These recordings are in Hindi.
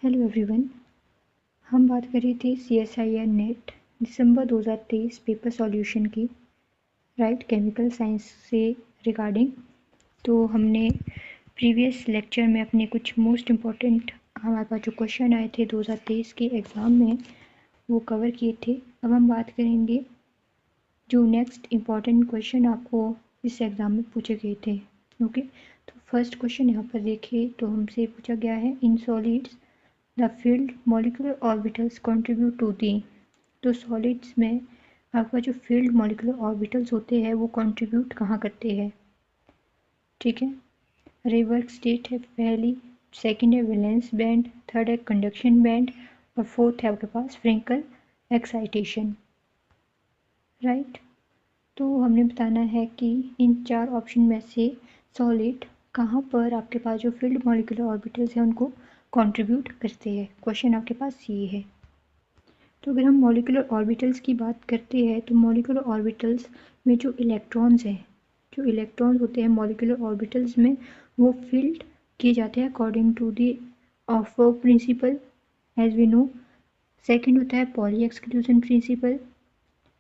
Hello everyone. हम बात कर रही थी CSIR नेट दिसंबर 2023 पेपर सॉल्यूशन की, राइट, केमिकल साइंस से रिगार्डिंग। तो हमने प्रीवियस लेक्चर में अपने कुछ मोस्ट इम्पॉर्टेंट हमारे पास जो क्वेश्चन आए थे 2023 के एग्ज़ाम में वो कवर किए थे। अब हम बात करेंगे जो नेक्स्ट इम्पॉर्टेंट क्वेश्चन आपको इस एग्ज़ाम में पूछे गए थे। ओके, तो फर्स्ट क्वेश्चन यहाँ पर देखिए, तो हमसे पूछा गया है in solids the filled molecular orbitals contribute to the. तो सॉलिड्स में आपका जो फील्ड मॉलिक्यूलर ऑर्बिटल्स होते हैं वो कंट्रीब्यूट कहाँ करते हैं, ठीक है। रिवर्स स्टेट है पहली, सेकंड है वैलेंस बैंड, थर्ड है कंडक्शन बैंड और फोर्थ है आपके पास फ्रैंकल एक्साइटेशन, राइट। तो हमने बताना है कि इन चार ऑप्शन में से सॉलिड कहाँ पर आपके पास जो फील्ड मॉलिक्यूलर ऑर्बिटल्स हैं उनको कंट्रीब्यूट करते हैं। क्वेश्चन आपके पास ये है। तो अगर हम मॉलिक्यूलर ऑर्बिटल्स की बात करते हैं तो मॉलिक्यूलर ऑर्बिटल्स में जो इलेक्ट्रॉन्स हैं, जो इलेक्ट्रॉन्स होते हैं मॉलिक्यूलर ऑर्बिटल्स में, वो फील्ड किए जाते हैं according to the Aufbau principle as we know. Second होता है पॉली एक्सक्लूजन प्रिंसिपल,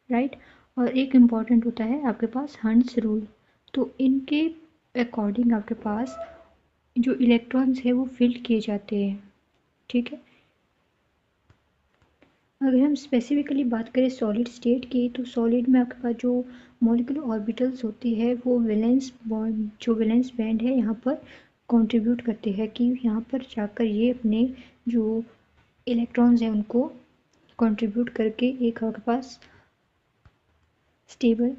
राइट। और एक इम्पॉर्टेंट होता है आपके पास हंट्स रूल। तो इनके अकॉर्डिंग आपके पास जो इलेक्ट्रॉन्स है वो फील्ड किए जाते हैं, ठीक है। अगर हम स्पेसिफिकली बात करें सॉलिड स्टेट की, तो सॉलिड में आपके पास जो मॉलिक्यूलर ऑर्बिटल्स होती है वो वैलेंस बॉन्ड, जो वैलेंस बैंड है यहाँ पर कंट्रीब्यूट करते हैं कि यहाँ पर जाकर ये अपने जो इलेक्ट्रॉन्स हैं उनको कंट्रीब्यूट करके एक आपके पास स्टेबल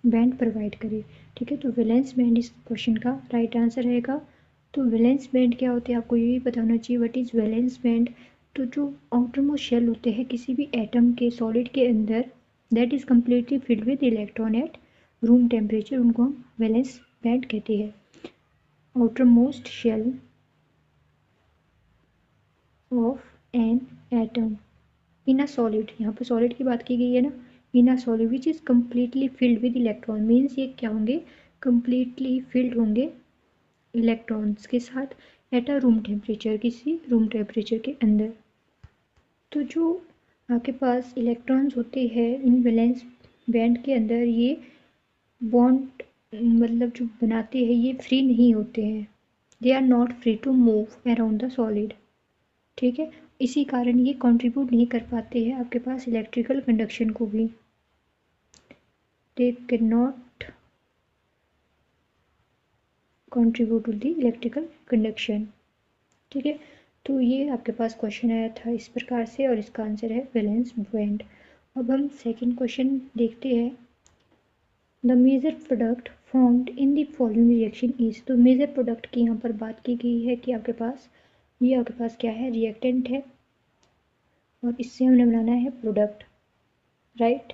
बैंड प्रोवाइड करे, ठीक है। तो वैलेंस बैंड इस क्वेश्चन का राइट आंसर रहेगा। तो वैलेंस बैंड क्या होते हैं आपको ये भी पता होना चाहिए, व्हाट इज़ वैलेंस बैंड। तो जो आउटर मोस्ट शेल होते हैं किसी भी एटम के सॉलिड के अंदर, that is completely filled with electron at room temperature, उनको हम वैलेंस बैंड कहते हैं। Outermost shell of an atom in a solid, यहाँ पर सॉलिड की बात की गई है ना, in a solid which is completely filled with electron, means ये क्या होंगे, कम्प्लीटली फिल्ड होंगे इलेक्ट्रॉन्स के साथ एट अ रूम टेम्परेचर, किसी रूम टेम्परेचर के अंदर। तो जो आपके पास इलेक्ट्रॉन्स होते हैं इन वैलेंस बैंड के अंदर, ये बॉन्ड मतलब जो बनाते हैं ये फ्री नहीं होते हैं, they are not free to move around the solid, ठीक है। इसी कारण ये कंट्रीब्यूट नहीं कर पाते हैं आपके पास इलेक्ट्रिकल कंडक्शन को भी, they can not contribute to the electrical conduction, ठीक है। तो ये आपके पास क्वेश्चन आया था इस प्रकार से और इसका आंसर है वैलेंस बैंड। अब हम सेकंड क्वेश्चन देखते हैं। The major product formed in the following reaction is. तो मेजर प्रोडक्ट की यहाँ पर बात की गई है कि आपके पास ये आपके पास क्या है, रिएक्टेंट है और इससे हमने बनाना है प्रोडक्ट, राइट।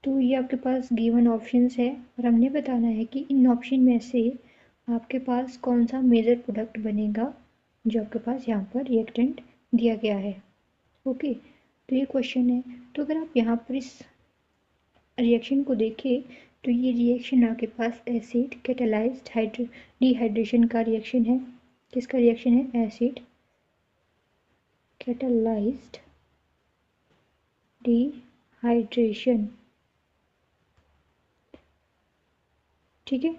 तो ये आपके पास गिवन ऑप्शंस है और हमने बताना है कि इन ऑप्शन में से आपके पास कौन सा मेजर प्रोडक्ट बनेगा जो आपके पास यहाँ पर रिएक्टेंट दिया गया है। ओके, तो ये क्वेश्चन है। तो अगर आप यहाँ पर इस रिएक्शन को देखें तो ये रिएक्शन आपके पास एसिड कैटालाइज्ड डिहाइड्रेशन का रिएक्शन है। किसका रिएक्शन है, एसिड कैटालाइज्ड डिहाइड्रेशन, ठीक है।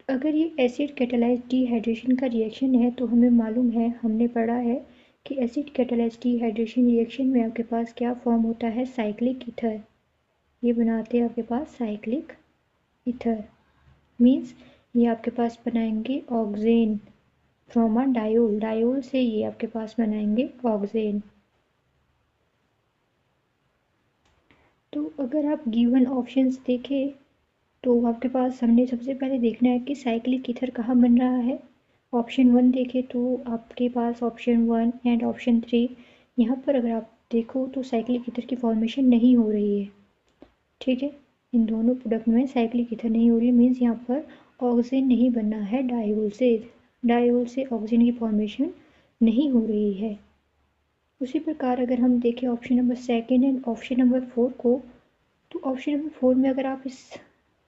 अगर ये एसिड कैटालाइज्ड डिहाइड्रेशन का रिएक्शन है तो हमें मालूम है, हमने पढ़ा है कि एसिड कैटालाइज्ड डिहाइड्रेशन रिएक्शन में आपके पास क्या फॉर्म होता है, साइक्लिक ईथर। ये बनाते हैं आपके पास साइक्लिक ईथर, मीन्स ये आपके पास बनाएंगे ऑक्सेन फ्रॉम अ डायोल, डायोल से ये आपके पास बनाएंगे ऑक्सेन। तो अगर आप गिवन ऑप्शंस देखें तो आपके पास हमने सबसे पहले देखना है कि साइक्लिक ईथर कहाँ बन रहा है। ऑप्शन 1 देखें तो आपके पास ऑप्शन 1 एंड ऑप्शन 3, यहाँ पर अगर आप देखो तो साइक्लिक ईथर की फॉर्मेशन नहीं हो रही है, ठीक है। इन दोनों प्रोडक्ट में साइक्लिक ईथर नहीं हो रही है, मीन्स यहाँ पर ऑक्सीजन नहीं बनना है डायोल से, डायोल से ऑक्सीजन की फॉर्मेशन नहीं हो रही है। उसी प्रकार अगर हम देखें option number second and option number 4 को, तो ऑप्शन नंबर 4 में अगर आप इस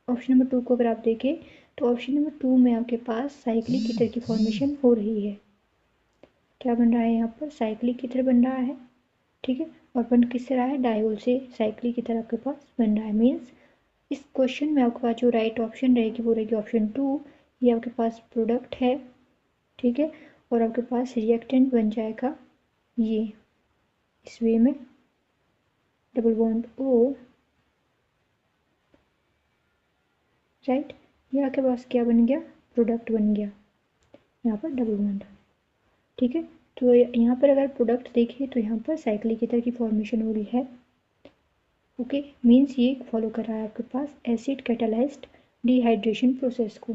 ऑप्शन नंबर 2 को अगर आप देखें तो ऑप्शन नंबर 2 में आपके पास साइक्लिक ईथर की फॉर्मेशन हो रही है, क्या बन रहा है यहाँ पर, साइक्लिक की तरह बन रहा है, ठीक है। और बन किस तरह है, डायोल से साइक्लिक की तरह आपके पास बन रहा है। मीन्स इस क्वेश्चन में आपके पास जो राइट ऑप्शन रहेगी वो रहेगी ऑप्शन 2। ये आपके पास प्रोडक्ट है, ठीक है, और आपके पास रिएक्टेंट बन जाएगा ये इस वे में, डबल बॉन्ड ओ, राइट। ये आपके पास क्या बन गया, प्रोडक्ट बन गया, यहाँ पर डबल बॉन्ड, ठीक है। तो यहाँ पर अगर प्रोडक्ट देखें तो यहाँ पर साइक्लिक ईथर की फॉर्मेशन हो रही है, ओके। मीन्स ये फॉलो कर रहा है आपके पास एसिड कैटालाइज्ड डिहाइड्रेशन प्रोसेस को।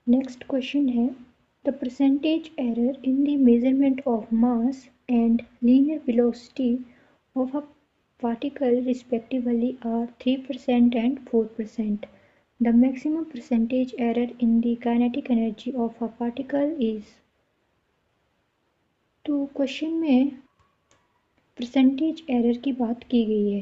नेक्स्ट क्वेश्चन है, the percentage error in the measurement of mass and linear velocity of a particle respectively are 3% and 4%. The maximum percentage error in the kinetic energy of a particle is। तो क्वेश्चन में परसेंटेज एरर की बात की गई है,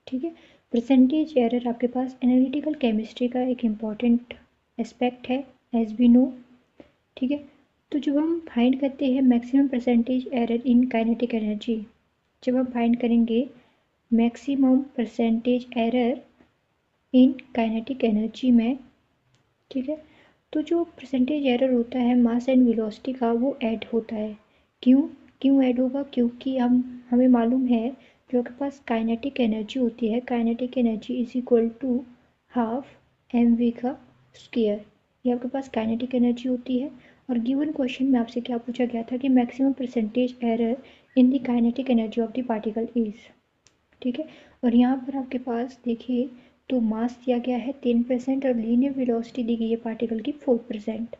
ठीक है। परसेंटेज एरर आपके पास एनालिटिकल केमिस्ट्री का एक इम्पॉर्टेंट एस्पेक्ट है, एज वी नो, ठीक है। तो जब हम फाइंड करते हैं maximum percentage error in kinetic energy, जब हम फाइंड करेंगे maximum percentage error in kinetic energy में, ठीक है, तो जो परसेंटेज एरर होता है मास एंड वेलोसिटी का वो ऐड होता है। क्यों क्यों ऐड होगा, क्योंकि हमें मालूम है जो आपके पास काइनेटिक एनर्जी होती है, kinetic energy is equal to half mv का स्क्वायर, ये आपके पास काइनेटिक एनर्जी होती है। और गिवन क्वेश्चन में आपसे क्या पूछा गया था कि maximum percentage error in the kinetic energy of the particle is, ठीक है। और यहाँ पर आपके पास देखिए तो मास दिया गया है 10% और लीनियर वेलोसिटी दी गई है पार्टिकल की 4%।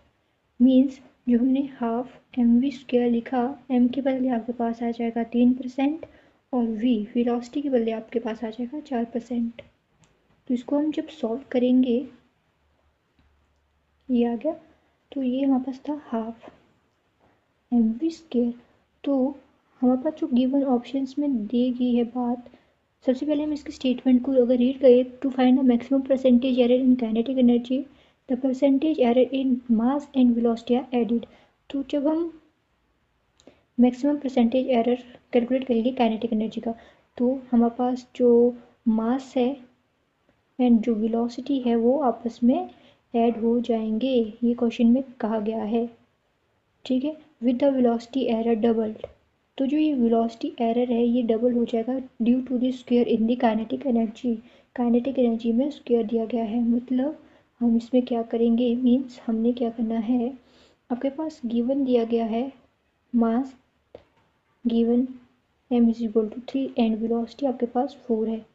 मीन्स जो हमने हाफ mv स्क्वायर लिखा, m के बदले आपके पास आ जाएगा 3% और v वेलोसिटी के बदले आपके पास आ जाएगा 4%। तो इसको हम जब सॉल्व करेंगे, ये आ गया, तो ये हमारे पास था हाफ mv स्क्वायर। तो हमारे पास जो गिवन ऑप्शंस में दी गई है बात, सबसे पहले हम इसके स्टेटमेंट को अगर रीड करें, to find the maximum percentage error in kinetic energy the percentage error in mass and velocity are added. तो जब हम मैक्सिमम परसेंटेज एरर कैलकुलेट करेंगे काइनेटिक एनर्जी का, तो हमारे पास जो मास है एंड जो वेलोसिटी है वो आपस में ऐड हो जाएंगे, ये क्वेश्चन में कहा गया है, ठीक है। With the velocity error doubled, तो जो ये वेलोसिटी एरर है ये डबल हो जाएगा due to the square in the kinetic energy, kinetic energy में स्क्वायर दिया गया है। मतलब हम इसमें क्या करेंगे, मीन्स हमने क्या करना है, आपके पास गिवन दिया गया है mass given m is equal to 3 and velocity आपके पास 4 है,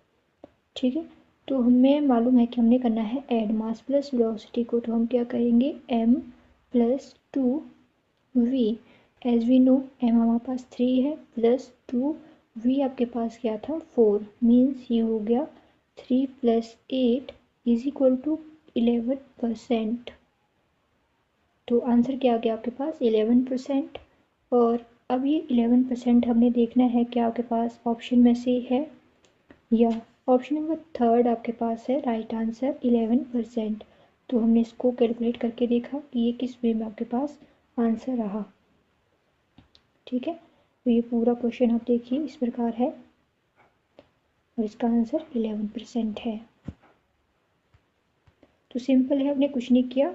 ठीक है। तो हमें मालूम है कि हमने करना है ऐड मास प्लस वेलोसिटी को, तो हम क्या करेंगे m plus 2v, as we know m हमारे पास 3 है प्लस 2v आपके पास क्या था 4, मीन्स ये हो गया 3 प्लस 8 इज इक्वल टू 11%। तो आंसर क्या आ गया आपके पास 11%। और अब ये 11% हमने देखना है क्या आपके पास ऑप्शन में से है, या ऑप्शन नंबर थर्ड आपके पास है राइट आंसर 11%। तो हमने इसको कैलकुलेट करके देखा कि ये किस वे में आपके पास आंसर रहा, ठीक है। तो ये पूरा क्वेश्चन आप देखिए इस प्रकार है और इसका आंसर 11% है। तो सिंपल है, हमने कुछ नहीं किया,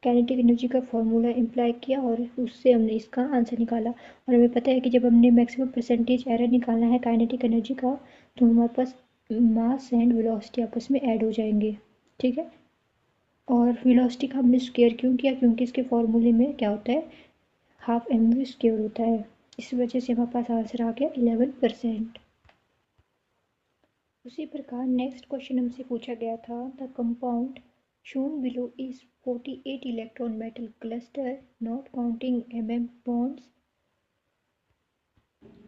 काइनेटिक एनर्जी का फॉर्मूला इम्प्लाई किया और उससे हमने इसका आंसर निकाला। और हमें पता है कि जब हमने मैक्सिमम परसेंटेज एरर निकालना है काइनेटिक एनर्जी का, तो हमारे पास मास एंड वेलोसिटी आपस में ऐड हो जाएंगे, ठीक है। और वेलोसिटी का हमने स्क्वायर क्यों किया, क्योंकि इसके फॉर्मूले में क्या होता है हाफ mv स्क्वायर होता है, इस वजह से हमारे पास आंसर आ गया 11%। उसी प्रकार नेक्स्ट क्वेश्चन हमसे पूछा गया था, the compound shown below is 48 electron metal cluster not counting bonds,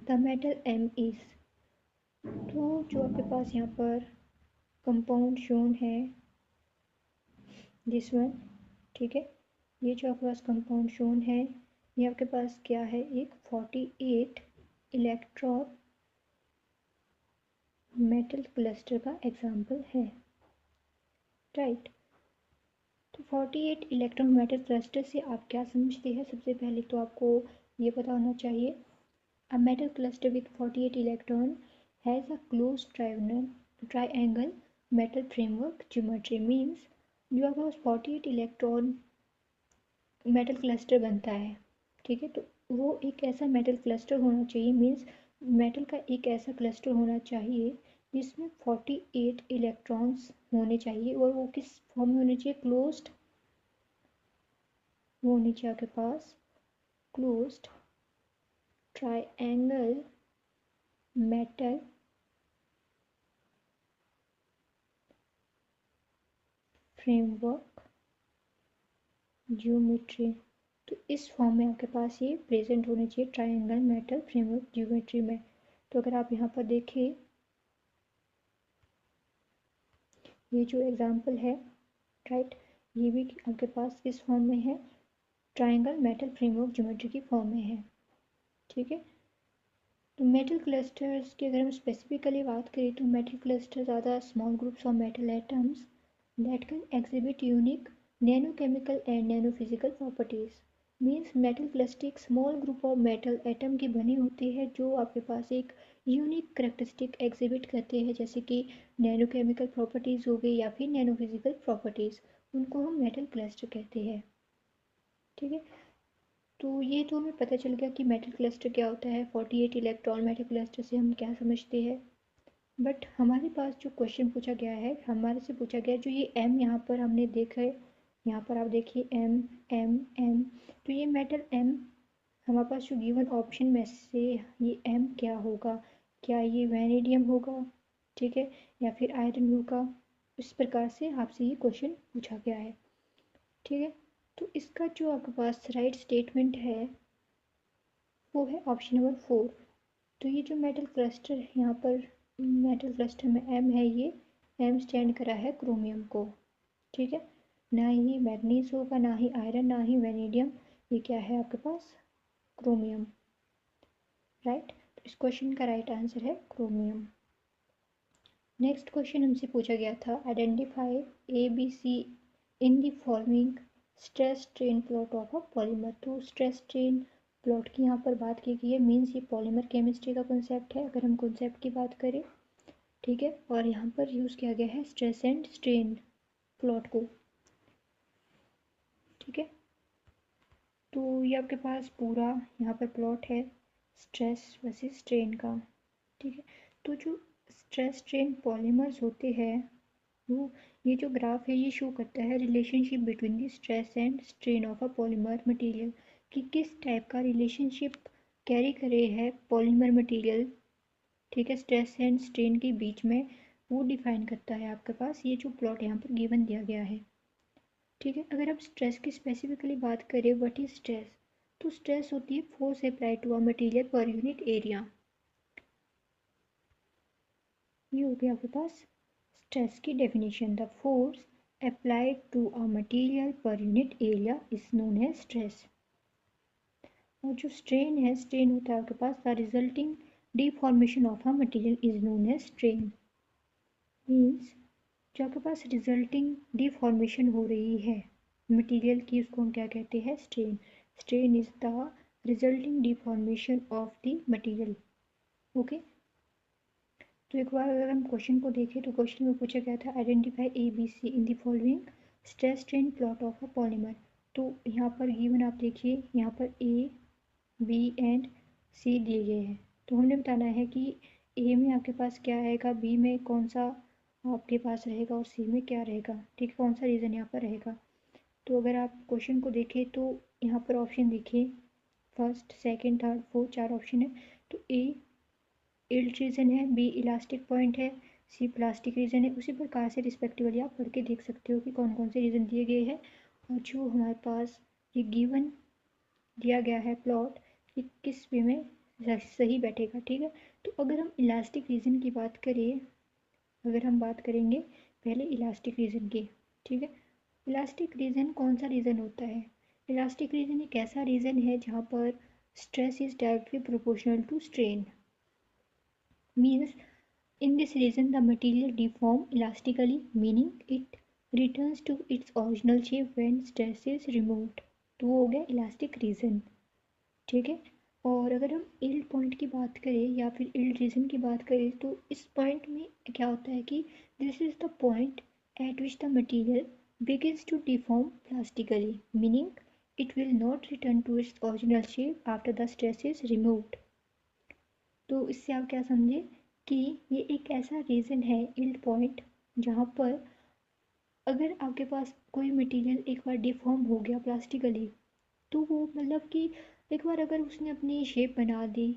the metal m is। तो जो आपके पास यहाँ पर कंपाउंड शोन है दिस वन, ठीक है, ये जो आपके पास कंपाउंड शोन है ये आपके पास क्या है, एक 48 इलेक्ट्रॉन मेटल क्लस्टर का एग्जाम्पल है, राइट। तो 48 इलेक्ट्रॉन मेटल क्लस्टर से आप क्या समझते हैं? सबसे पहले तो आपको ये पता होना चाहिए, a metal cluster with 48 electron has a close triangle metal framework geometry. Means जो आपके पास 48 इलेक्ट्रॉन मेटल क्लस्टर बनता है, ठीक है, तो वो एक ऐसा मेटल क्लस्टर होना चाहिए, मीन्स मेटल का एक ऐसा क्लस्टर होना चाहिए जिसमें 48 इलेक्ट्रॉन्स होने चाहिए, और वो किस फॉर्म में होने चाहिए? क्लोज्ड, वो होने चाहिए आपके पास closed triangle metal framework geometry. तो इस फॉर्म में आपके पास ये प्रेजेंट होने चाहिए ट्राइएंगल मेटल फ्रेमवर्क ज्योमेट्री में। तो अगर आप यहाँ पर देखिए, ये जो एग्जांपल है, राइट, ये भी आपके पास किस फॉर्म में है? ट्राइंगल मेटल फ्रेमवर्क ज्योमेट्री की फॉर्म में है, ठीक है। तो मेटल क्लस्टर्स की अगर हम स्पेसिफिकली बात करें तो metal clusters are the small groups of metal atoms that can exhibit unique nano chemical and nano physical properties. Means metal cluster एक small group of metal atom की बनी होती है जो आपके पास एक यूनिक करेक्टरिस्टिक एग्जिबिट करते हैं, जैसे कि नैनो केमिकल प्रॉपर्टीज़ हो गई या फिर नैनो फिजिकल प्रॉपर्टीज़, उनको हम मेटल क्लस्टर कहते हैं, ठीक है। तो ये तो हमें पता चल गया कि मेटल क्लस्टर क्या होता है, 48 इलेक्ट्रॉन मेटल क्लस्टर से हम क्या समझते हैं। बट हमारे पास जो क्वेश्चन पूछा गया है, हमारे से पूछा गया जो ये एम यहाँ पर हमने देखा है, यहाँ पर आप देखिए एम एम एम, तो ये मेटल एम हमारे पास जो गिवन ऑप्शन में से ये एम क्या होगा? क्या ये वैनेडियम होगा, ठीक है, या फिर आयरन होगा? इस प्रकार से आपसे ये क्वेश्चन पूछा गया है, ठीक है। तो इसका जो आपके पास राइट स्टेटमेंट है वो है ऑप्शन नंबर 4। तो ये जो मेटल क्लस्टर है यहाँ पर, मेटल क्लस्टर में एम है, ये एम स्टैंड करा है क्रोमियम को, ठीक है। ना ही मैग्नीज होगा, ना ही आयरन, ना ही वेनेडियम, ये क्या है आपके पास? Chromium, right. तो इस क्वेश्चन का राइट आंसर है क्रोमियम। नेक्स्ट क्वेश्चन हमसे पूछा गया था, identify A B C in the following stress strain plot of a polymer. तो स्ट्रेस स्ट्रेन प्लॉट की यहाँ पर बात की गई है, मीन्स ये पॉलीमर केमिस्ट्री का कॉन्सेप्ट है अगर हम कॉन्सेप्ट की बात करें, ठीक है। और यहाँ पर यूज़ किया गया है स्ट्रेस एंड स्ट्रेन प्लॉट को, ठीक है। तो ये आपके पास पूरा यहाँ पर प्लॉट है स्ट्रेस वर्सेस स्ट्रेन का, ठीक है। तो जो स्ट्रेस स्ट्रेन पॉलीमर्स होते हैं, वो ये जो ग्राफ है ये शो करता है relationship between the stress and strain of a polymer material, कि किस टाइप का रिलेशनशिप कैरी करे है पॉलीमर मटेरियल, ठीक है, स्ट्रेस एंड स्ट्रेन के बीच में, वो डिफाइन करता है आपके पास ये जो प्लॉट यहाँ पर गिवन दिया गया है, ठीक है। अगर आप स्ट्रेस की स्पेसिफिकली बात करें, व्हाट इज स्ट्रेस? तो स्ट्रेस होती है force apply to a material per unit area, ये हो गया आपके पास स्ट्रेस की definition. The force applied to a material per unit area is known as stress. और जो स्ट्रेन है, स्ट्रेन होता है आपके पास the resulting deformation of a material is known as strain. Means जो आपके पास रिजल्टिंग डिफॉर्मेशन हो रही है मटेरियल की, उसको हम क्या कहते हैं? Strain. Strain is the resulting deformation of the material, okay. तो एक बार अगर हम क्वेश्चन को देखें तो क्वेश्चन में पूछा गया था identify A B C in the following stress strain plot of a polymer. तो यहाँ पर गिवन आप देखिए, यहाँ पर ए बी एंड सी दिए गए हैं, तो हमने बताना है कि ए में आपके पास क्या आएगा, बी में कौन सा आपके पास रहेगा और सी में क्या रहेगा, ठीक है, कौन सा रीज़न यहाँ पर रहेगा। तो अगर आप क्वेश्चन को देखें तो यहाँ पर ऑप्शन देखिए, फर्स्ट सेकंड थर्ड फोर्थ, चार ऑप्शन है। तो ए इल्ड रीजन है, बी इलास्टिक पॉइंट है, सी प्लास्टिक रीजन है। उसी प्रकार से रिस्पेक्टिवली आप पढ़ के देख सकते हो कि कौन कौन से रीजन दिए गए हैं और जो हमारे पास ये गिवन दिया गया है प्लॉट, कि किस वे में सही बैठेगा, ठीक है। तो अगर हम इलास्टिक रीजन की बात करें, अगर हम बात करेंगे पहले इलास्टिक रीजन की, ठीक है। इलास्टिक रीजन कौन सा रीजन होता है? इलास्टिक रीजन एक ऐसा रीजन है जहाँ पर stress is directly proportional to strain. Means in this region the material deform elastically, meaning it returns to its original shape when stress is removed. तो वो हो गया इलास्टिक रीजन। ठीक है। और अगर हम इल्ड पॉइंट की बात करें या फिर इल्ड रीजन की बात करें तो इस पॉइंट में क्या होता है कि this is the point eight which the material begins to deform plastically, meaning it will not return to its original shape after the stress is removed। तो इससे आप क्या समझे कि ये एक ऐसा रीजन है इल्ड पॉइंट जहाँ पर अगर आपके पास कोई मटेरियल एक बार डिफॉर्म हो गया प्लास्टिकली तो वो मतलब कि एक बार अगर उसने अपनी शेप बना दी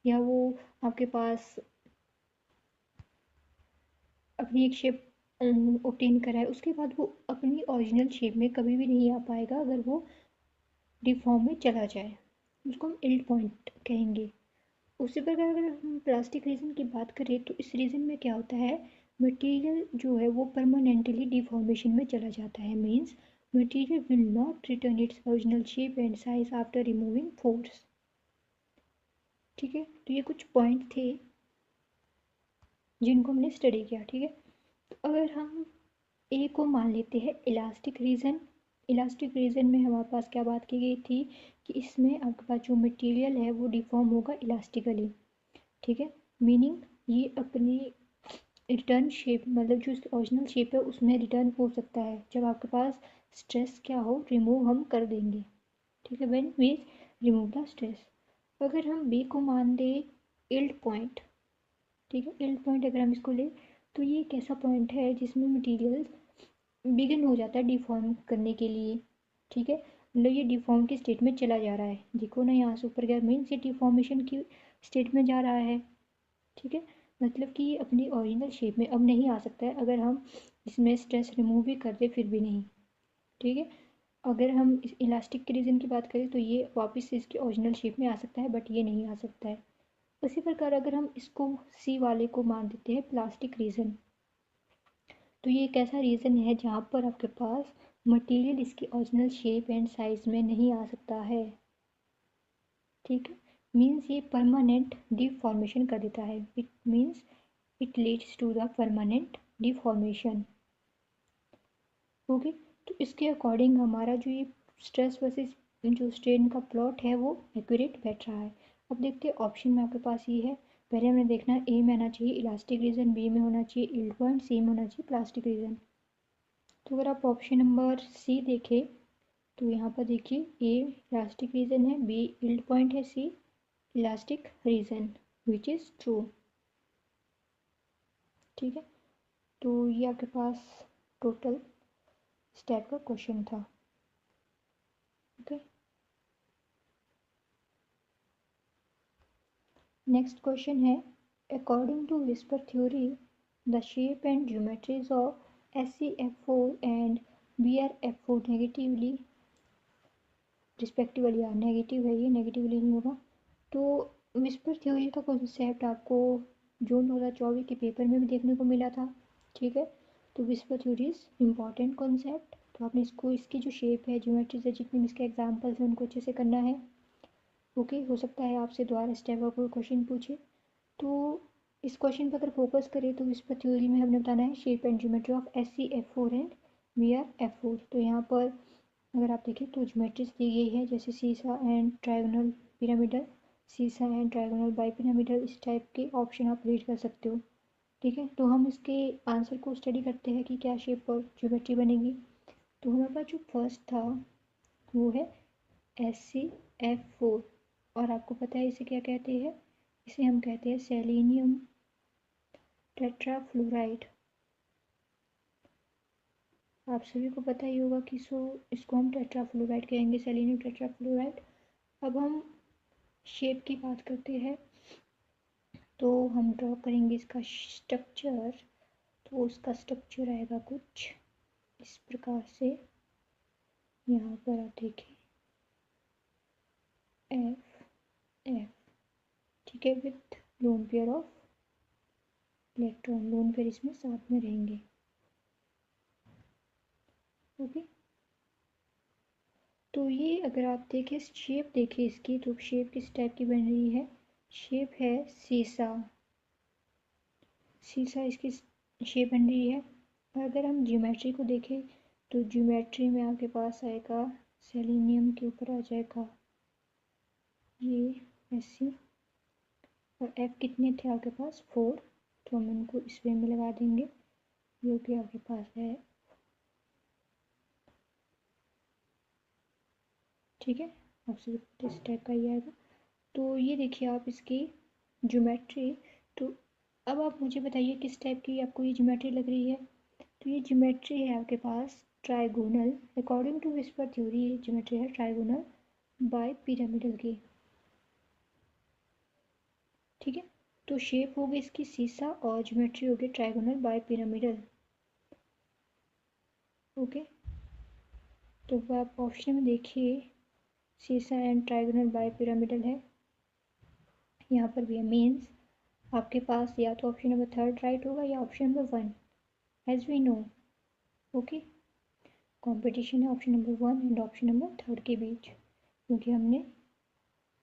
या वो आपके पास अपनी एक शेप ऑब्टेन करा है उसके बाद वो अपनी ओरिजिनल शेप में कभी भी नहीं आ पाएगा अगर वो डिफॉर्म में चला जाए, उसको हम इल्ड पॉइंट कहेंगे। उसी प्रकार अगर हम प्लास्टिक रीजन की बात करें तो इस रीजन में क्या होता है, मटेरियल जो है वो परमानेंटली डिफॉर्मेशन में चला जाता है, means material will not return it's original shape and size after removing force. ठीक है, तो ये कुछ पॉइंट थे जिनको हमने स्टडी किया। ठीक है, तो अगर हम ए को मान लेते हैं इलास्टिक रीजन। इलास्टिक रीजन में हमारे पास क्या बात की गई थी कि इसमें आपके पास जो मटेरियल है वो डिफॉर्म होगा इलास्टिकली। ठीक है, मीनिंग ये अपनी रिटर्न शेप मतलब जो ओरिजिनल शेप है उसमें रिटर्न हो सकता है जब आपके पास स्ट्रेस क्या हो रिमूव हम कर देंगे। ठीक है, when we remove the stress. अगर हम बी को मान दें इल्ड पॉइंट। ठीक है, इल्ड पॉइंट अगर हम इसको लें तो ये एक ऐसा पॉइंट है जिसमें मटेरियल बिगिन हो जाता है डिफॉर्म करने के लिए। ठीक है, मतलब ये डिफॉर्म की स्टेट में चला जा रहा है, देखो ना यहाँ से ऊपर गया मीन्स ये डिफॉर्मेशन की स्टेट में जा रहा है। ठीक है, मतलब कि ये अपनी ओरिजिनल शेप में अब नहीं आ सकता है अगर हम इसमें स्ट्रेस रिमूव भी कर दे फिर भी नहीं। ठीक है, अगर हम इस इलास्टिक के रीजन की बात करें तो ये वापस से इसकी ओरिजिनल शेप में आ सकता है बट ये नहीं आ सकता है। उसी प्रकार अगर हम इसको सी वाले को मान देते हैं प्लास्टिक रीजन, तो ये एक ऐसा रीजन है जहाँ पर आपके पास मटेरियल इसकी ओरिजिनल शेप एंड साइज में नहीं आ सकता है। ठीक है, मीन्स ये परमानेंट डिफॉर्मेशन कर देता है, it means it leads to the permanent deformation. Okay, तो इसके अकॉर्डिंग हमारा जो ये स्ट्रेस वर्सेस जो स्ट्रेन का प्लॉट है वो एक्यूरेट बैठ रहा है। अब देखते हैं ऑप्शन में आपके पास ये है, पहले हमें देखना है ए में आना चाहिए इलास्टिक रीजन, बी में होना चाहिए इल्ड पॉइंट, सी में होना चाहिए प्लास्टिक रीजन। तो अगर आप ऑप्शन नंबर सी देखें तो यहाँ पर देखिए ए इलास्टिक रीजन है, बी इल्ड पॉइंट है, C elastic region which is true. ठीक है, तो ये आपके पास टोटल इस टाइप का क्वेश्चन था। ओके, नेक्स्ट क्वेश्चन है, according to VSEPR theory the shape and geometries of SeF4 and BrF4 negatively respectively, यार नेगेटिव है ये, नेगेटिवली नहीं होगा। तो विस्पर थ्योरी का कॉन्सेप्ट आपको जून 2024 के पेपर में भी देखने को मिला था। ठीक है, तो whisper theory is important concept, तो आपने इसको इसकी जो शेप है ज्योमेट्रीज है जितने भी इसके एग्जाम्पल्स हैं उनको अच्छे से करना है। ओके, हो सकता है आपसे दोबारा इस टाइप का कोई क्वेश्चन पूछे। तो इस क्वेश्चन पर अगर फोकस करें तो इस पर थ्योरी में हमने बताना है shape and geometry of SeF4 and BrF4। तो यहाँ पर अगर आप देखें तो ज्योमेट्रीज दी गई है जैसे सीसा एंड ट्रायगोनल पिरामिडल, सीसा एंड ट्रायगोनल बाई पिरामिडल, इस टाइप के ऑप्शन आप रीड कर सकते हो। ठीक है, तो हम इसके आंसर को स्टडी करते हैं कि क्या शेप और ज्योमेट्री बनेगी। तो हमारे पास जो फर्स्ट था वो है SeF4, और आपको पता है इसे क्या कहते हैं, इसे हम कहते हैं सेलेनियम टेट्राफ्लोराइड। आप सभी को पता ही होगा कि इसको हम टेट्राफ्लोराइड कहेंगे, सेलेनियम टेट्राफ्लोराइड। अब हम शेप की बात करते हैं तो हम ड्रॉ करेंगे इसका स्ट्रक्चर। तो उसका स्ट्रक्चर आएगा कुछ इस प्रकार से, यहाँ पर आप देखें एफ एफ। ठीक है, with lone pair of electron, lone pair इसमें साथ में रहेंगे। ओके, तो ये अगर आप देखें शेप देखें इसकी तो शेप किस टाइप की बन रही है, शेप है सीसा, सीसा इसकी शेप बन रही है। और अगर हम ज्योमेट्री को देखें तो ज्योमेट्री में आपके पास आएगा सेलेनियम के ऊपर आ जाएगा ये ऐसे, और एफ कितने थे आपके पास 4, तो हम इनको इस वे में लगा देंगे जो कि आपके पास है, ठीक है। आपसे इस टाइप का ये आएगा। तो ये देखिए आप इसकी ज्योमेट्री। तो अब आप मुझे बताइए किस टाइप की आपको ये ज्योमेट्री लग रही है। तो ये ज्योमेट्री है आपके पास trigonal, according to VSEPR theory ये ज्योमेट्री है ट्राइगोनल बाय पिरामिडल की, ठीक है। तो शेप होगी इसकी सीसा और ज्योमेट्री होगी ट्राइगोनल बाय पिरामिडल, ओके। तो आप ऑप्शन में देखिए सीसा एंड ट्राइगोनल बाय पिरामिडल है, यहाँ पर भी है। मीन्स आपके पास या तो ऑप्शन नंबर थर्ड राइट होगा या option number 1, as we know, okay. Competition है option number 1 and option number third के बीच, क्योंकि हमने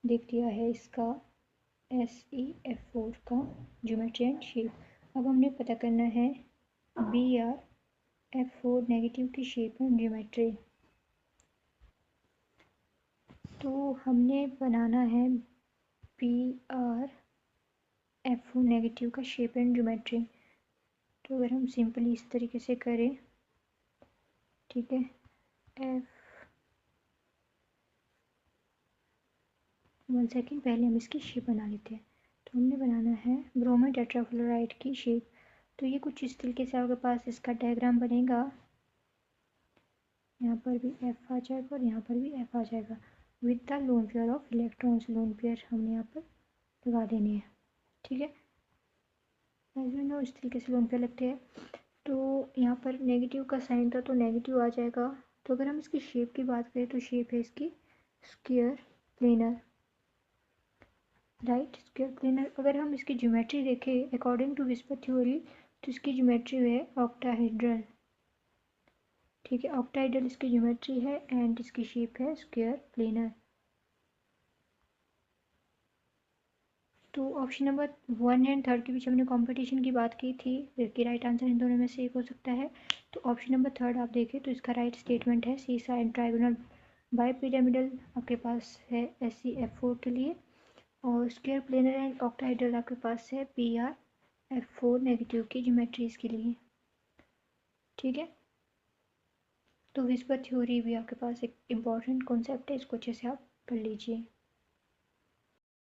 देख लिया है इसका SeF4 का ज्योमेट्री एंड शेप। अब हमने पता करना है BrF4 नेगेटिव की शेप एंड ज्योमेट्री। तो हमने बनाना है BrF4 नेगेटिव का शेप एंड ज्योमेट्री। तो अगर हम सिंपली इस तरीके से करें, ठीक है, एफ 1 सेकेंड पहले हम इसकी शेप बना लेते हैं। तो हमने बनाना है ब्रोमीन टेट्राफ्लोराइड की शेप। तो ये कुछ इस तरीके से आपके पास इसका डायग्राम बनेगा, यहाँ पर भी एफ आ जाएगा और यहाँ पर भी एफ आ जाएगा with the lone pair of electrons. Lone pair हमने यहाँ पर लगा देने हैं, ठीक है। एज वी नो इस तरीके से लोन पेयर लगते हैं। तो यहाँ पर नेगेटिव का साइन था तो नेगेटिव आ जाएगा। तो अगर हम इसकी शेप की बात करें तो शेप है इसकी square planar, right, square planar. अगर हम इसकी ज्योमेट्री देखें अकॉर्डिंग टू विस्पर थ्योरी तो इसकी ज्योमेट्री है ऑक्टाहेड्रल, ठीक है। ऑक्टाहेड्रल इसकी ज्योमेट्री है एंड इसकी शेप है स्क्वायर प्लेनर। तो ऑप्शन नंबर 1 एंड थर्ड के बीच हमने कंपटीशन की बात की थी, जबकि राइट आंसर इन दोनों में से एक हो सकता है। तो ऑप्शन नंबर थर्ड आप देखें तो इसका राइट स्टेटमेंट है सीसा एंड ट्राइगोनल बाय पिरामिडल आपके पास है SeF4 के लिए, और स्क्वायर प्लेनर एंड ऑक्टाहेड्रल आपके पास है BrF4 नेगेटिव की ज्योमेट्रीज के लिए, ठीक है। तो विस्पर थ्योरी भी आपके पास एक इम्पॉर्टेंट कॉन्सेप्ट है, इसको अच्छे से आप पढ़ लीजिए।